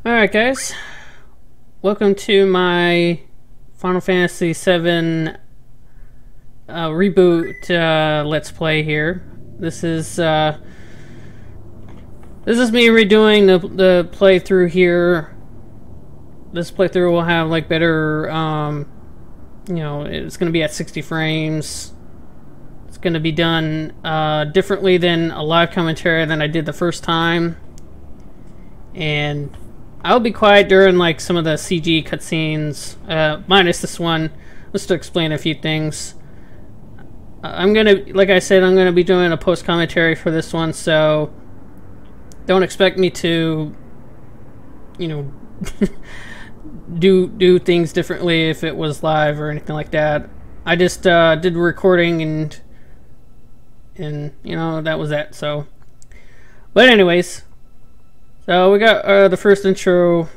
Alright guys, welcome to my Final Fantasy VII reboot let's play here. This is me redoing the playthrough here. This playthrough will have like better, you know, it's going to be at 60 frames. It's going to be done differently than a live commentary than I did the first time. And I'll be quiet during like some of the CG cutscenes, minus this one, just to explain a few things. I'm gonna, like I said, I'm gonna be doing a post commentary for this one, so don't expect me to, you know, do things differently if it was live or anything like that. I just did recording and you know, that was that. So, but anyways. So we got the first intro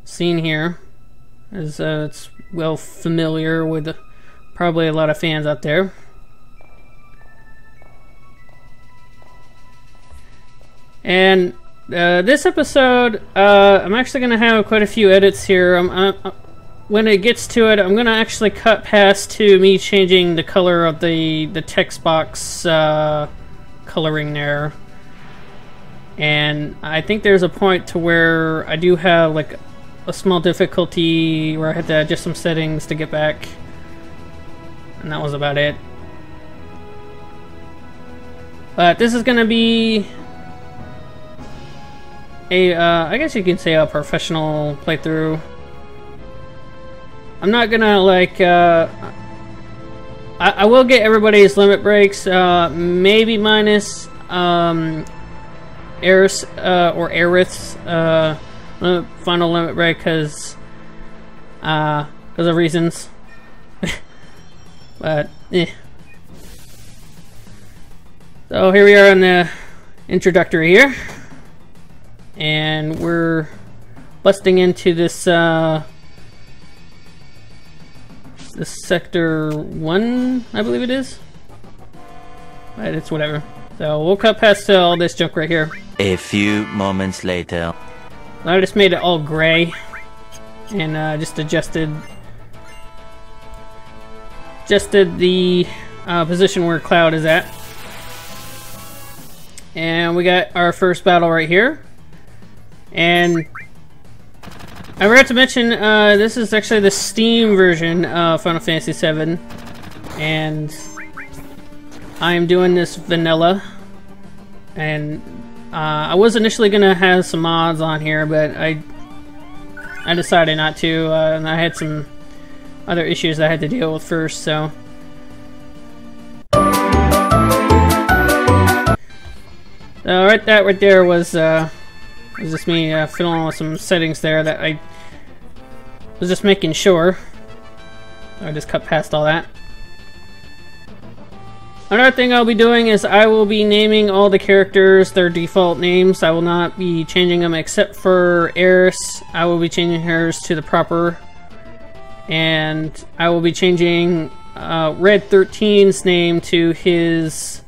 scene here, as it's well familiar with probably a lot of fans out there. And this episode, I'm actually going to have quite a few edits here. When it gets to it, I'm going to actually cut past to me changing the color of the text box coloring there. And I think there's a point to where I do have like a small difficulty where I had to adjust some settings to get back. And that was about it. But this is going to be a, I guess you can say a professional playthrough. I'm not going to like, I will get everybody's limit breaks, maybe minus, Aerith or Aerith's final limit break because of reasons. But so here we are in the introductory here, and we're busting into this this sector 1, I believe it is. But it's whatever. So we'll cut past all this junk right here. A few moments later. I just made it all gray and just adjusted the position where Cloud is at. And we got our first battle right here. And I forgot to mention, this is actually the Steam version of Final Fantasy VII. And I'm doing this vanilla. And I was initially gonna have some mods on here, but I decided not to, and I had some other issues I had to deal with first, so. So right there was just me fiddling with some settings there that I was just making sure. I just cut past all that. Another thing I'll be doing is I will be naming all the characters their default names. I will not be changing them except for Aerith. I will be changing hers to the proper. And I will be changing Red 13's name to his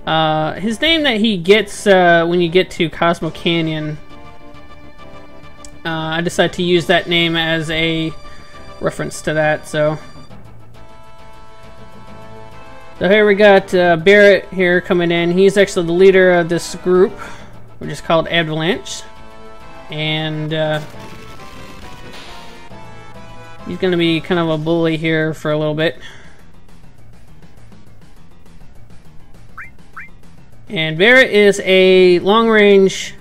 name that he gets when you get to Cosmo Canyon. I decided to use that name as a reference to that, so. So here we got Barret here coming in. He's actually the leader of this group, which is called Avalanche. And he's going to be kind of a bully here for a little bit. And Barret is a long-range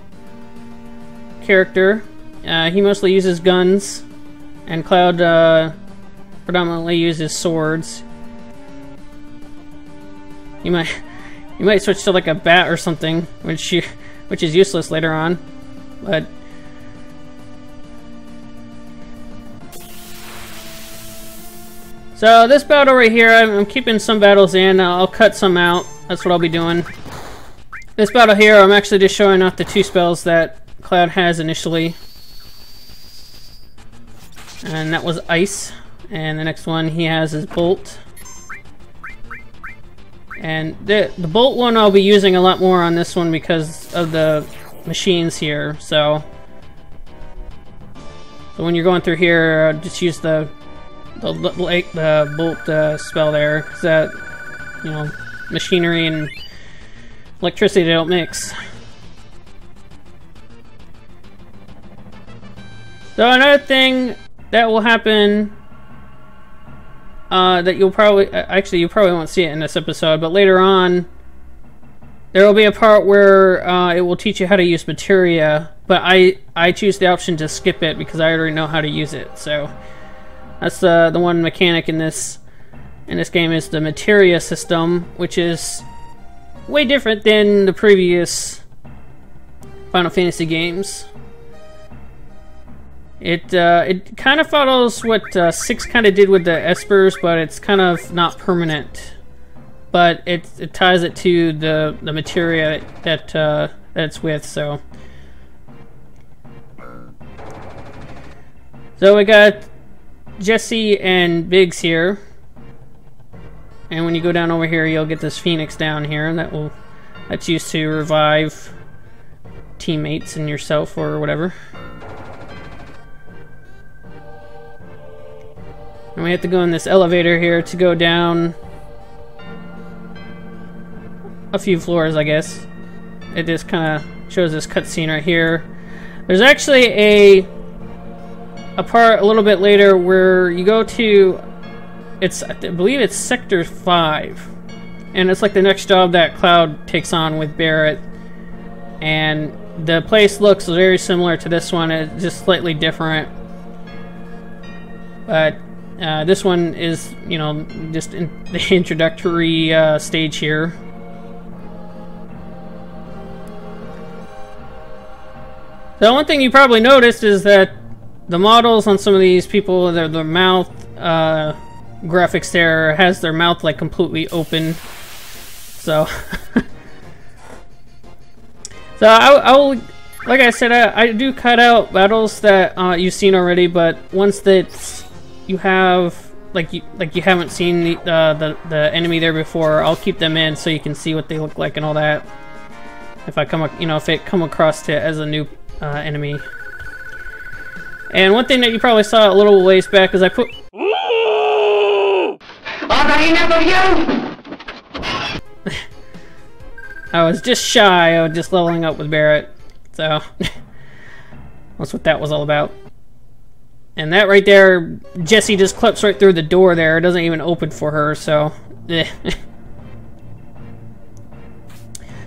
character. He mostly uses guns, and Cloud predominantly uses swords. You might switch to like a bat or something, which is useless later on, but so this battle right here, I'm keeping some battles in. I'll cut some out. That's what I'll be doing. This battle here, I'm actually just showing off the 2 spells that Cloud has initially, and that was Ice. And the next one he has is Bolt. And the bolt one I'll be using a lot more on this one because of the machines here, so So when you're going through here, just use the bolt spell there, because that, you know, machinery and electricity don't mix. So another thing that will happen, that you'll probably, actually you probably won't see it in this episode, but later on, there will be a part where it will teach you how to use materia, but I choose the option to skip it because I already know how to use it. So that's the one mechanic in this game is the materia system, which is way different than the previous Final Fantasy games. It kind of follows what 6 kind of did with the Espers, but it's kind of not permanent. But it ties it to the materia that it's with. So we got Jesse and Biggs here, and when you go down over here, you'll get this Phoenix down here, and that's used to revive teammates and yourself or whatever. And we have to go in this elevator here to go down a few floors, I guess. It just kind of shows this cutscene right here. There's actually a part a little bit later where you go to, I believe it's Sector 5, and it's like the next job that Cloud takes on with Barret, and the place looks very similar to this one. It's just slightly different, but this one is, you know, just in the introductory stage here. The one thing you probably noticed is that the models on some of these people, their mouth graphics there has their mouth like completely open. So, I will, like I said, I do cut out battles that you've seen already, but once that you have like you haven't seen the enemy there before, I'll keep them in so you can see what they look like and all that. If I come, you know, if it come across it as a new enemy. And one thing that you probably saw a little ways back is I put. I was just shy of just leveling up with Barret, so that's what that was all about. And that right there, Jessie just clips right through the door there. It doesn't even open for her, so.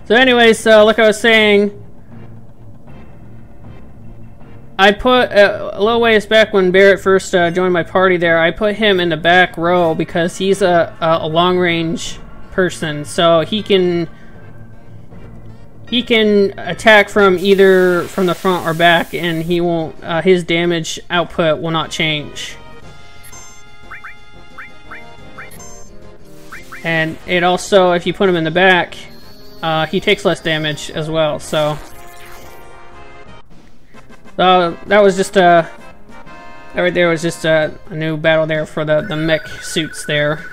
So anyways, like I was saying, I put a little ways back when Barret first joined my party there, I put him in the back row because he's a long-range person, so he can attack from either from the front or back, and he won't his damage output will not change. And it also, if you put him in the back, he takes less damage as well. So that was just that right there was just a new battle there for the mech suits there.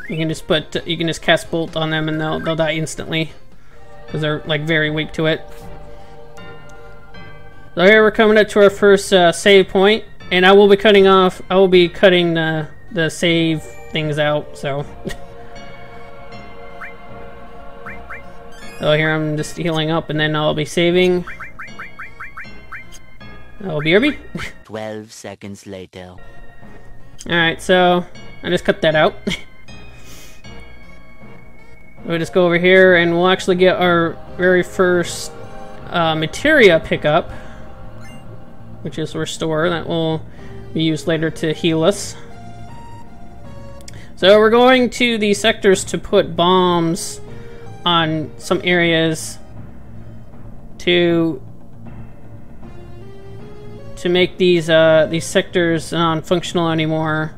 You can just cast Bolt on them and they'll die instantly because they're like very weak to it. So here we're coming up to our first save point, and I will be cutting the save things out. So here I'm just healing up, and then I'll be saving. Oh, BRB. 12 seconds later. Alright, so I just cut that out. We'll just go over here and we'll actually get our very first materia pickup, which is Restore. That will be used later to heal us. So we're going to these sectors to put bombs on some areas to make these sectors non-functional anymore.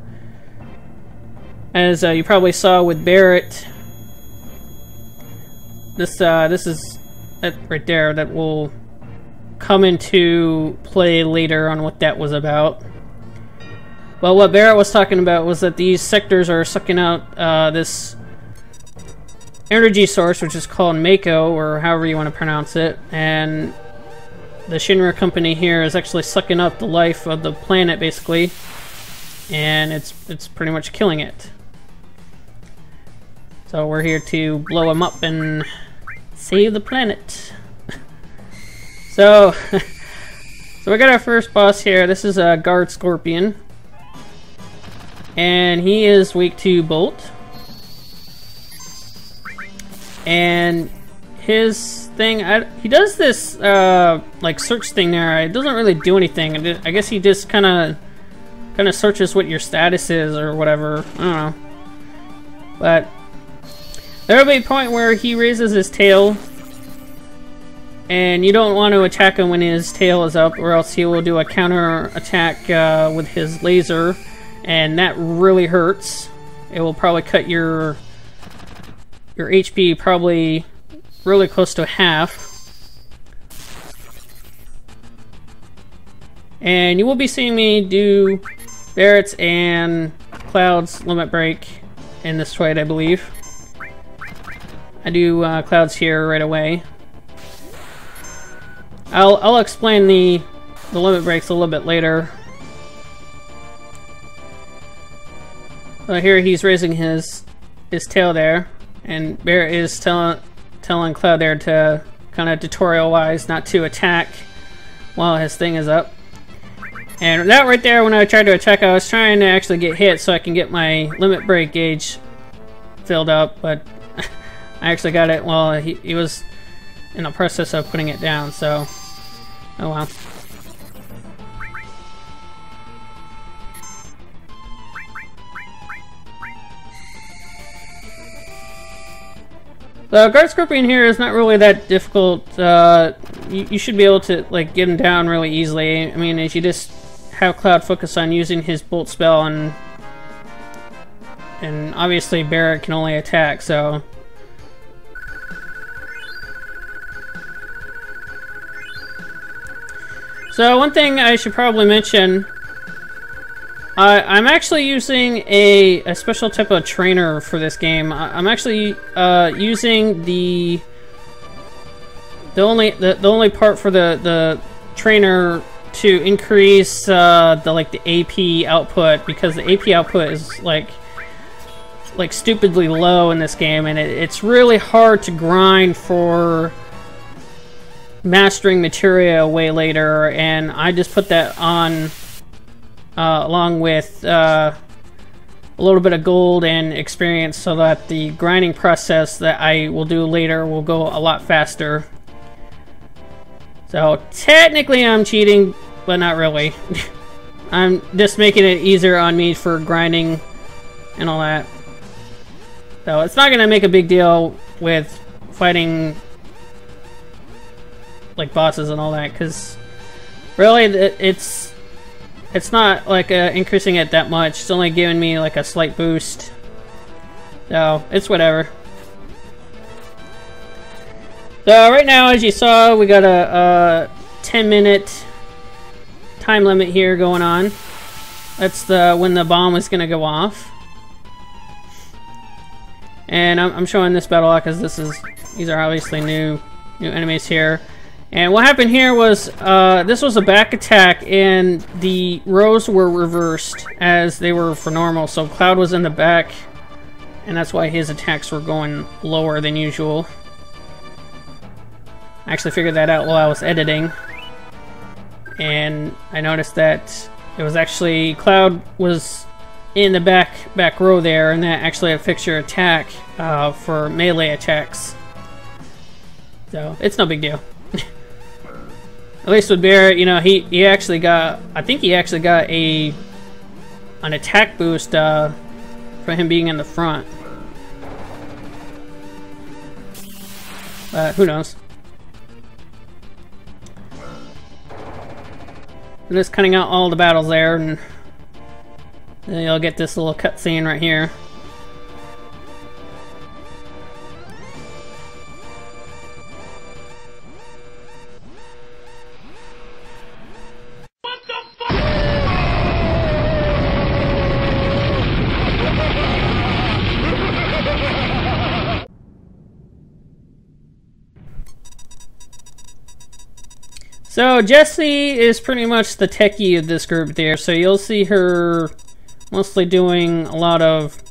As you probably saw with Barret, this is that right there that will come into play later on what that was about. Well, what Barret was talking about was that these sectors are sucking out this energy source, which is called Mako, or however you want to pronounce it, and the Shinra company here is actually sucking up the life of the planet, basically, and it's pretty much killing it. So we're here to blow them up and save the planet. So, so we got our first boss here. This is a Guard Scorpion, and he is weak to Bolt. And his thing, he does this like search thing there. It doesn't really do anything. I guess he just kind of searches what your status is or whatever. I don't know. But there'll be a point where he raises his tail, and you don't want to attack him when his tail is up, or else he will do a counter attack with his laser, and that really hurts. It will probably cut your HP probably really close to half. And you will be seeing me do Barret's and Cloud's limit break in this fight, I believe. I do Cloud's here right away. I'll explain the limit breaks a little bit later. Here he's raising his tail there, and Barret is telling Cloud there to kind of tutorial-wise not to attack while his thing is up. And that right there, when I tried to attack, I was trying to actually get hit so I can get my limit break gauge filled up, but I actually got it while he was in the process of putting it down, so oh well. The Guard Scorpion here is not really that difficult. You should be able to like get him down really easily. I mean, if you just have Cloud focus on using his Bolt spell, and obviously Barret can only attack, so. So one thing I should probably mention, I'm actually using a special type of trainer for this game. I'm actually using the only part for the trainer to increase the AP output, because the AP output is like stupidly low in this game, and it's really hard to grind for mastering materia way later, and I just put that on along with a little bit of gold and experience, so that the grinding process that I will do later will go a lot faster. So technically I'm cheating, but not really. I'm just making it easier on me for grinding and all that. So it's not gonna make a big deal with fighting like bosses and all that, because really it's not like increasing it that much. It's only giving me like a slight boost, so it's whatever. So right now, as you saw, we got a 10-minute time limit here going on. That's when the bomb is gonna go off. And I'm showing this battle because these are obviously new enemies here. And what happened here was this was a back attack, and the rows were reversed as they were for normal. So Cloud was in the back, and that's why his attacks were going lower than usual. I actually figured that out while I was editing, and I noticed that it was actually Cloud was in the back row there, and that actually affects your attack for melee attacks. So it's no big deal. At least with Barret, you know, he actually got, I think he actually got an attack boost for him being in the front. Who knows? I'm just cutting out all the battles there, and then you'll get this little cutscene right here. So Jessie is pretty much the techie of this group there, so you'll see her mostly doing a lot of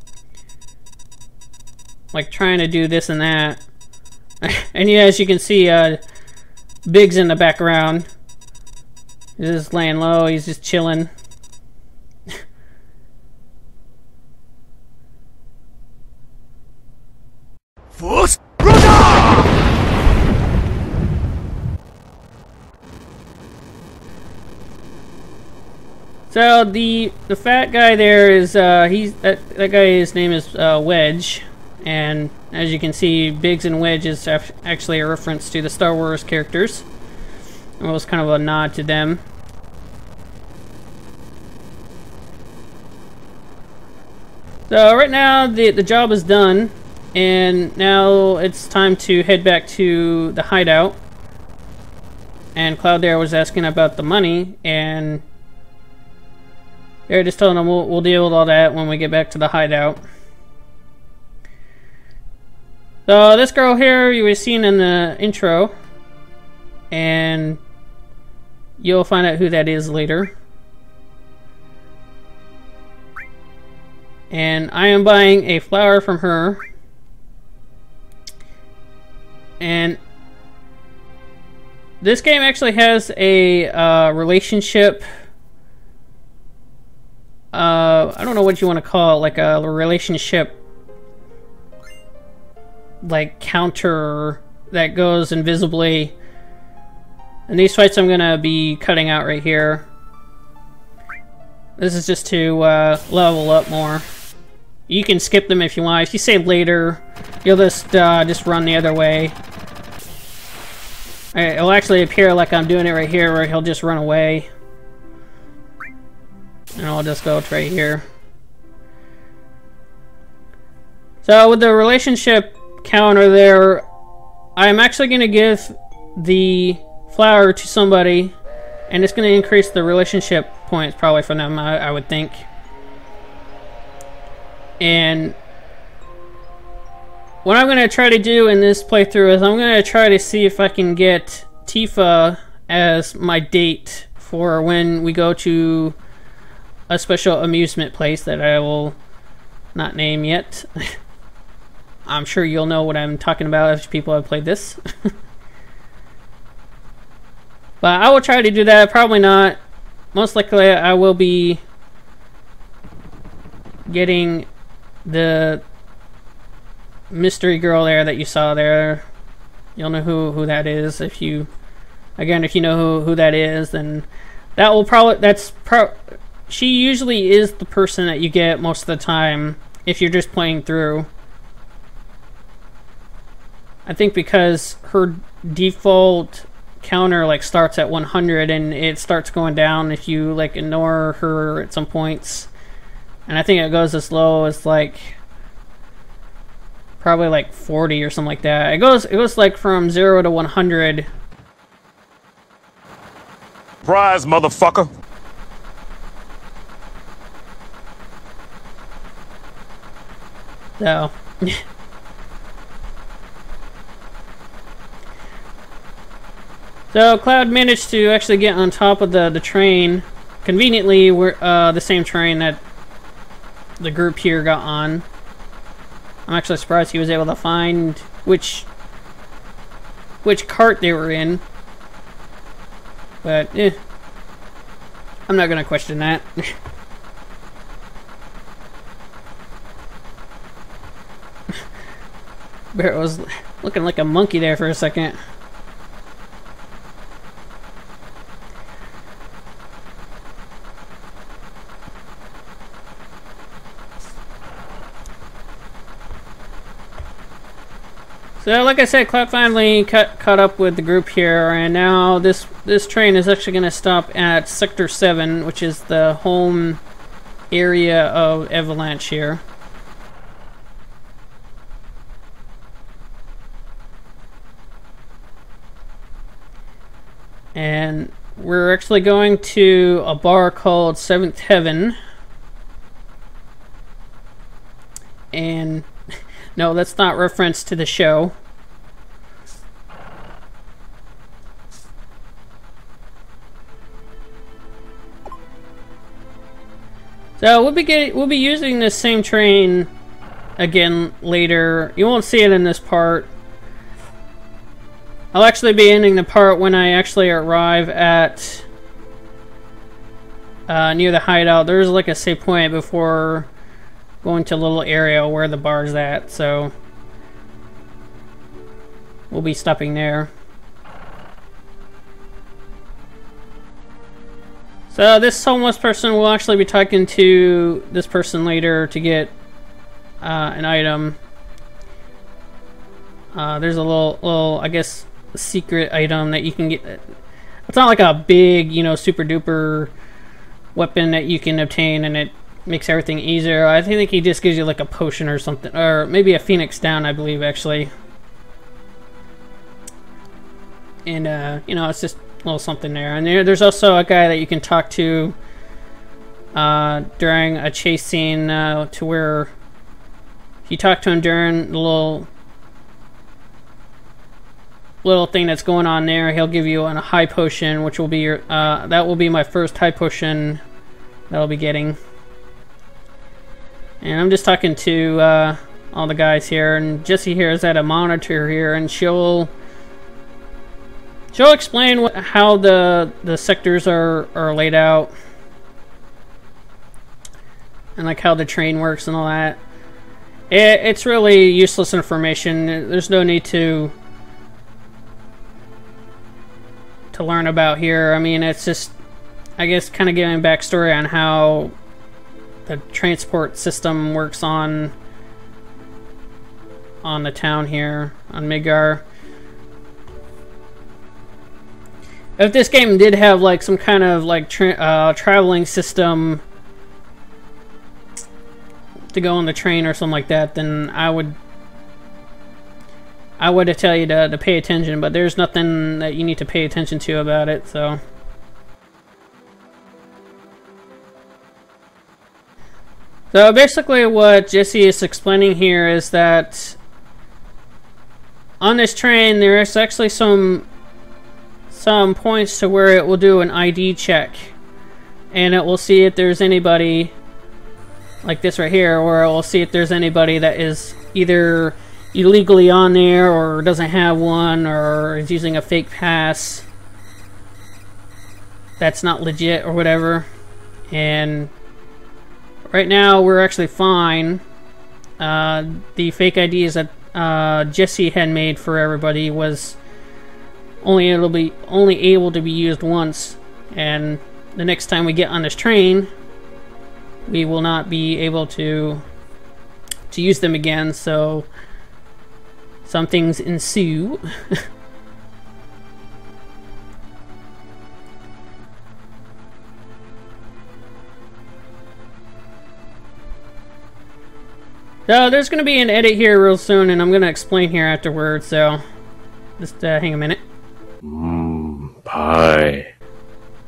like trying to do this and that. And yeah, as you can see, Biggs in the background. He's just laying low, he's just chilling. So the fat guy there is that guy. His name is Wedge, and as you can see, Biggs and Wedge is actually a reference to the Star Wars characters. It was kind of a nod to them. So right now the job is done, and now it's time to head back to the hideout. And Cloud there was asking about the money, and they're just telling them we'll deal with all that when we get back to the hideout. So this girl here you were seen in the intro, and you'll find out who that is later. And I am buying a flower from her. And this game actually has a relationship. I don't know what you want to call it, like a relationship, like counter that goes invisibly. And these fights I'm gonna be cutting out right here. This is just to level up more. You can skip them if you want. If you say later, you'll just run the other way. It'll actually appear like I'm doing it right here, where he'll just run away. And I'll just go to right here. So with the relationship counter there, I'm actually going to give the flower to somebody, and it's going to increase the relationship points probably for them, I would think. And what I'm going to try to do in this playthrough is I'm going to try to see if I can get Tifa as my date for when we go to a special amusement place that I will not name yet. I'm sure you'll know what I'm talking about if people have played this. But I will try to do that. Probably not. Most likely I will be getting the mystery girl there that you saw there. You'll know who that is. If you know who that is, then that will probably, she usually is the person that you get most of the time if you're just playing through. I think because her default counter like starts at 100 and it starts going down if you like ignore her at some points. And I think it goes as low as like probably like 40 or something like that. It goes like from 0 to 100. Surprise, motherfucker. So so Cloud managed to actually get on top of the train. Conveniently, we're the same train that the group here got on. I'm actually surprised he was able to find which cart they were in. But I'm not gonna question that. Barrett was looking like a monkey there for a second. So, like I said, Cloud finally caught up with the group here, and now this train is actually going to stop at Sector 7, which is the home area of Avalanche here. And we're actually going to a bar called Seventh Heaven. And no, that's not reference to the show. So we'll be using this same train again later. You won't see it in this part. I'll actually be ending the part when I actually arrive at near the hideout. There's like a save point before going to a little area where the bar's at, so we'll be stopping there. So this homeless person will actually be talking to this person later to get an item. There's a little, I guess, secret item that you can get. It's not like a big, you know, super duper weapon that you can obtain and it makes everything easier. I think he just gives you like a potion or something, or maybe a Phoenix down, I believe, actually. And you know, it's just a little something there. And there's also a guy that you can talk to during a chase scene, to where if you talk to him during the little thing that's going on there, he'll give you a high potion, which will be your that will be my first high potion that I'll be getting. And I'm just talking to all the guys here, and Jessie here is at a monitor here, and she'll explain how the sectors are laid out, and like how the train works and all that. It's really useless information. There's no need to learn about here. I mean, it's just, I guess, kind of giving backstory on how the transport system works on the town here on Midgar. If this game did have like some kind of like traveling system to go on the train or something like that, then I would tell you to pay attention, but there's nothing that you need to pay attention to about it, so. So basically what Jessie is explaining here is that on this train there is actually some points to where it will do an ID check, and it will see if there's anybody like this right here, or it will see if there's anybody that is either illegally on there or doesn't have one or is using a fake pass that's not legit or whatever. And right now we're actually fine. The fake IDs that Jessie had made for everybody was only able to be used once, and the next time we get on this train we will not be able to use them again, so some things ensue. So there's going to be an edit here real soon, and I'm going to explain here afterwards, so just hang a minute. Pie.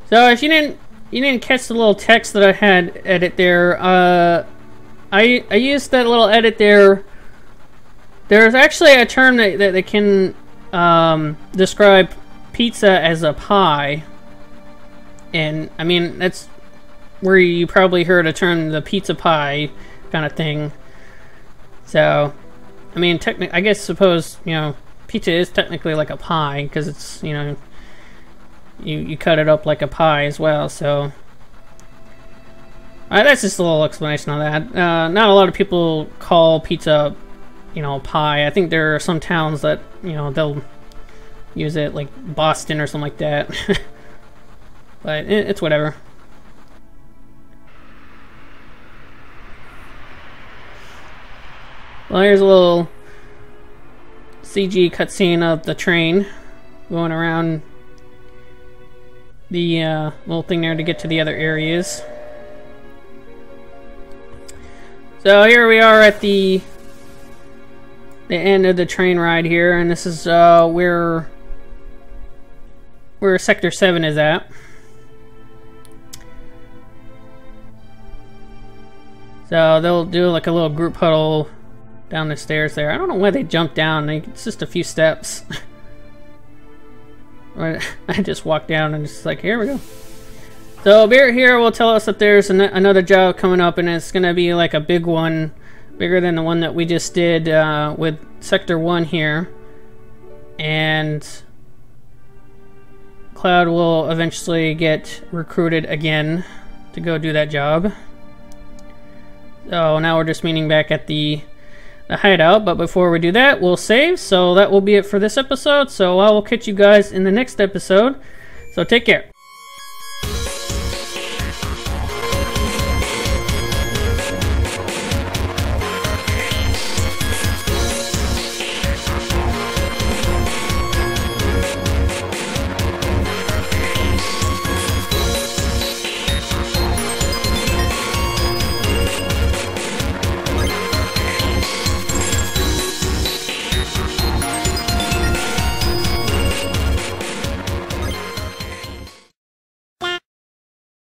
So if you didn't catch the little text that I had edit there, I used that little edit there. There's actually a term that can describe pizza as a pie, and I mean that's where you probably heard a term, the pizza pie kind of thing. So, I mean, I guess suppose, you know, pizza is technically like a pie because it's, you know, you cut it up like a pie as well. So that's just a little explanation on that. Not a lot of people call pizza, you know, pie. I think there are some towns that, you know, they'll use it, like Boston or something like that. But it's whatever. Well, here's a little CG cutscene of the train going around the little thing there to get to the other areas. So here we are at the end of the train ride here, and this is where Sector 7 is at. So they'll do like a little group huddle down the stairs there. I don't know why they jumped down. It's just a few steps. I just walked down and just like, here we go. So Barrett here will tell us that there's another job coming up, and it's going to be like a big one, bigger than the one that we just did with Sector 1 here. And Cloud will eventually get recruited again to go do that job. So now we're just meeting back at the hideout, but before we do that, we'll save. So that will be it for this episode. So I will catch you guys in the next episode. So take care.